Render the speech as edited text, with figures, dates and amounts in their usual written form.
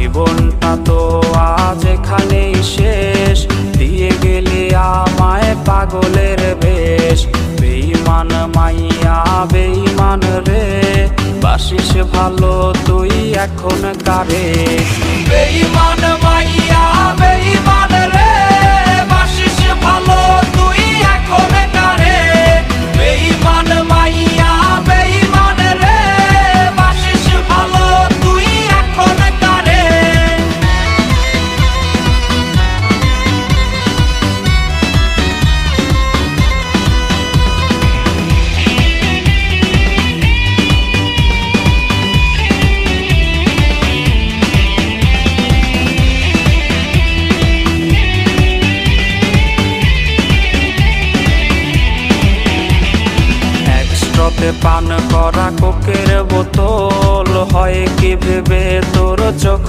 জীবনটা তো আজ এখানেই শেষ, দিয়ে গেলি আমায় পাগলের বেশ। বেঈমান মাইয়া বেঈমান রে, বাসিস ভালো তুই এখন কারে। বেঈমান মাইয়া বেঈমান রে, বাসিস ভালো তুই এখন কারে। বেঈমান মাইয়া বেঈমান রে, বাসিস ভালো তুই এখন কারে। একস্ট্রতে পান করা কোকের বোতল, হয় কি ভেবে তোর চোখ